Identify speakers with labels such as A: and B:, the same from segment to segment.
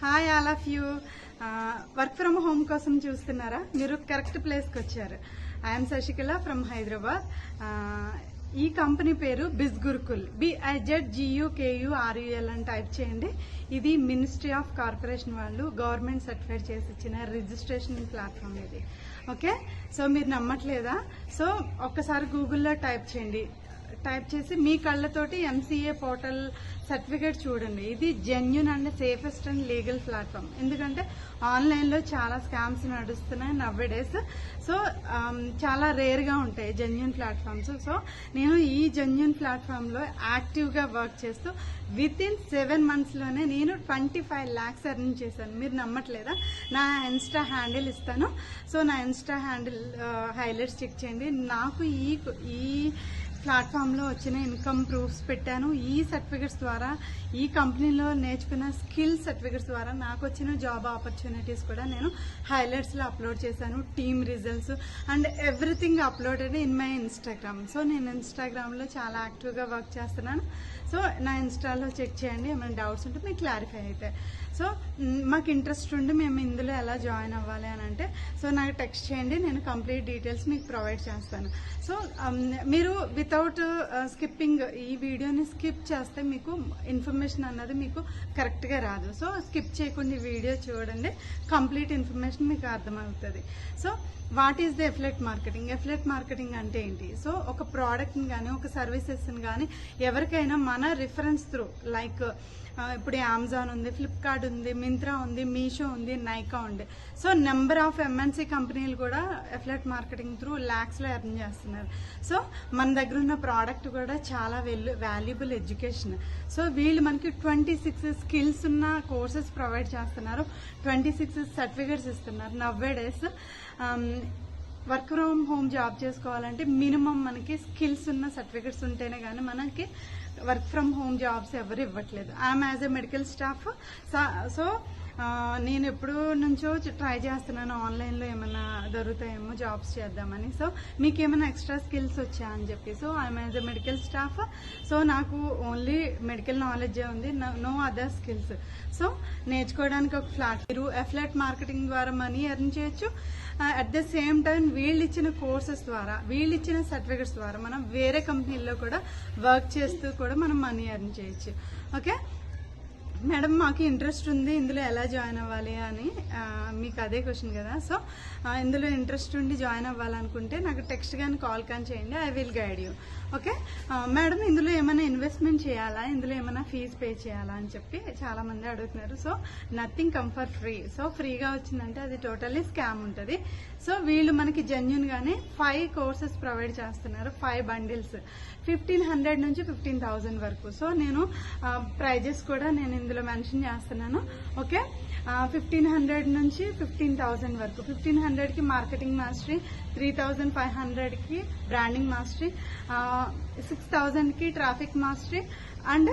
A: Hi all of you. Work from home కోసం చూస్తున్నారా? మీరు కరెక్ట్ ప్లేస్కి వచ్చారు. I'm Sasikala from Hyderabad. ఈ కంపెనీ పేరు బిజ్ గురుకుల్, BIZGUKURUL అని టైప్ చేయండి. ఇది మినిస్ట్రీ ఆఫ్ కార్పొరేషన్ వాళ్ళు గవర్నమెంట్ సర్టిఫైడ్ చేసి ఇచ్చిన రిజిస్ట్రేషన్ ప్లాట్ఫామ్ ఇది. ఓకే, సో మీరు నమ్మట్లేదా? సో ఒక్కసారి గూగుల్లో టైప్ చేయండి. టైప్ చేసి మీ కళ్ళతోటి MCA పోర్టల్ సర్టిఫికేట్ చూడండి. ఇది genuine and safest and legal platform. ఎందుకంటే ఆన్లైన్లో చాలా స్కామ్స్ నడుస్తున్నాయి నవ్వేడేస్. సో చాలా రేర్గా ఉంటాయి జెన్యూన్ ప్లాట్ఫామ్స్. సో నేను ఈ జెన్యూన్ ప్లాట్ఫామ్లో యాక్టివ్గా వర్క్ చేస్తూ వితిన్ 7 monthsలోనే నేను 25 lakhs ఎర్న్ చేశాను. మీరు నమ్మట్లేదా? నా ఇన్స్టా హ్యాండిల్ ఇస్తాను. సో నా ఇన్స్టా హ్యాండిల్ హైలైట్స్ చెక్ చేయండి. నాకు ఈ ప్లాట్ఫామ్లో వచ్చిన ఇన్కమ్ ప్రూఫ్స్ పెట్టాను. ఈ సర్టిఫికెట్స్ ద్వారా, ఈ కంపెనీలో నేర్చుకున్న స్కిల్ సర్టిఫికెట్స్ ద్వారా నాకు వచ్చిన జాబ్ ఆపర్చునిటీస్ కూడా నేను హైలైట్స్లో అప్లోడ్ చేశాను. Team results and everything uploaded in my Instagram. So నేను ఇన్స్టాగ్రామ్లో చాలా యాక్టివ్గా వర్క్ చేస్తున్నాను. సో నా ఇన్స్టాలో చెక్ చేయండి. ఏమైనా డౌట్స్ ఉంటే మీకు క్లారిఫై అవుతాయి. సో మాకు ఇంట్రెస్ట్ ఉండి మేము ఇందులో ఎలా జాయిన్ అవ్వాలి అని అంటే, సో నాకు టెక్స్ట్ చేయండి. నేను కంప్లీట్ డీటెయిల్స్ మీకు ప్రొవైడ్ చేస్తాను. సో మీరు వితౌట్ స్కిప్పింగ్ ఈ వీడియోని స్కిప్ చేస్తే మీకు ఇన్ఫర్మేషన్ అన్నది మీకు కరెక్ట్గా రాదు. సో స్కిప్ చేయకుండా ఈ వీడియో చూడండి, కంప్లీట్ ఇన్ఫర్మేషన్ మీకు అర్థమవుతుంది. So what is the affiliate marketing? Affiliate marketing అంటే ఏంటి? సో ఒక ప్రోడక్ట్ని కానీ ఒక సర్వీసెస్ని కానీ ఎవరికైనా మన రిఫరెన్స్ త్రూ, లైక్ ఇప్పుడు అమెజాన్ ఉంది, ఫ్లిప్కార్ట్ ఉంది, మింత్రా ఉంది, మీషో ఉంది, నైకా ఉంది. సో నెంబర్ ఆఫ్ MNC కంపెనీలు కూడా ఎఫిలియేట్ మార్కెటింగ్ త్రూ ల్యాక్స్లో ఎర్న్ చేస్తున్నారు. సో మన దగ్గర ఉన్న ప్రోడక్ట్ కూడా చాలా వాల్యుబుల్ ఎడ్యుకేషన్. సో వీళ్ళు మనకి 26 స్కిల్స్ ఉన్న కోర్సెస్ ప్రొవైడ్ చేస్తున్నారు, 26 సర్టిఫికేట్స్ ఇస్తున్నారు. Nowadays work from home job చేసుకోవాలంటే మినిమం మనకి స్కిల్స్ ఉన్న సర్టిఫికెట్స్ ఉంటేనే కానీ మనకి వర్క్ ఫ్రమ్ హోమ్ జాబ్స్ ఎవరు ఇవ్వట్లేదు. I'm as a medical staff. So నేను ఎప్పుడు నుంచో ట్రై చేస్తున్నాను ఆన్లైన్లో ఏమైనా దొరుకుతాయేమో జాబ్స్ చేద్దామని. సో మీకు ఏమైనా ఎక్స్ట్రా స్కిల్స్ వచ్చా అని చెప్పి. So I'm as a medical staff. So నాకు ఓన్లీ మెడికల్ నాలెడ్జే ఉంది, నో అదర్ స్కిల్స్. సో నేర్చుకోవడానికి ఒక మీరు ఎఫిలియేట్ మార్కెటింగ్ ద్వారా మనీ ఎర్న్ చేయొచ్చు. అట్ ద సేమ్ టైం వీళ్ళు ఇచ్చిన కోర్సెస్ ద్వారా, వీళ్ళు ఇచ్చిన సర్టిఫికెట్స్ ద్వారా మనం వేరే కంపెనీల్లో కూడా వర్క్ చేస్తూ కూడా మనం మనీ ఎర్న్ చేయొచ్చు. ఓకే మేడం, మాకు ఇంట్రెస్ట్ ఉంది, ఇందులో ఎలా జాయిన్ అవ్వాలి అని మీకు అదే క్వశ్చన్ కదా. సో ఇందులో ఇంట్రెస్ట్ ఉండి జాయిన్ అవ్వాలనుకుంటే నాకు టెక్స్ట్ కానీ కాల్ కానీ చేయండి. I will guide you. Okay madam, ఇందులో ఏమైనా ఇన్వెస్ట్మెంట్ చేయాలా, ఇందులో ఏమైనా ఫీజు పే చేయాలా అని చెప్పి చాలామంది అడుగుతున్నారు. So nothing come for free. So ఫ్రీగా వచ్చిందంటే అది టోటల్లీ స్కామ్ ఉంటుంది. సో వీళ్ళు మనకి జెన్యూన్గానే 5 కోర్సెస్ ప్రొవైడ్ చేస్తున్నారు, 5 bundles, 1500 నుంచి 15,000 వరకు. సో నేను ప్రైజెస్ కూడా నేను ఇందులో మెన్షన్ చేస్తున్నాను. ఓకే 1500 నుంచి 15,000 వరకు. 1500కి మార్కెటింగ్ మాస్టరీ, 3,500కి బ్రాండింగ్ మాస్టరీ, 6,000కి ట్రాఫిక్ మాస్టరీ అండ్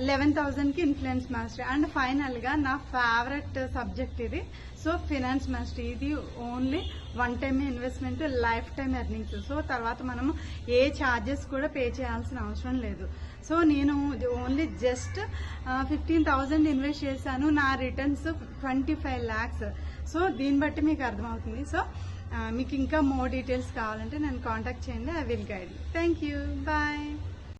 A: 11,000కి ఇన్ఫ్లుయెన్స్ మాస్టరీ అండ్ ఫైనల్గా నా ఫేవరెట్ సబ్జెక్ట్ ఇది. So finance mastery. ఇది only 1 time investment, life time earnings. So తర్వాత మనము ఏ ఛార్జెస్ కూడా పే చేయాల్సిన అవసరం లేదు. సో నేను ఓన్లీ జస్ట్ 15,000 ఇన్వెస్ట్ చేశాను, నా రిటర్న్స్ 25 lakhs. సో దీన్ని బట్టి మీకు అర్థమవుతుంది. సో మీకు ఇంకా మోర్ డీటెయిల్స్ కావాలంటే నన్ను కాంటాక్ట్ చేయండి. I will guide you. Thank you. Bye.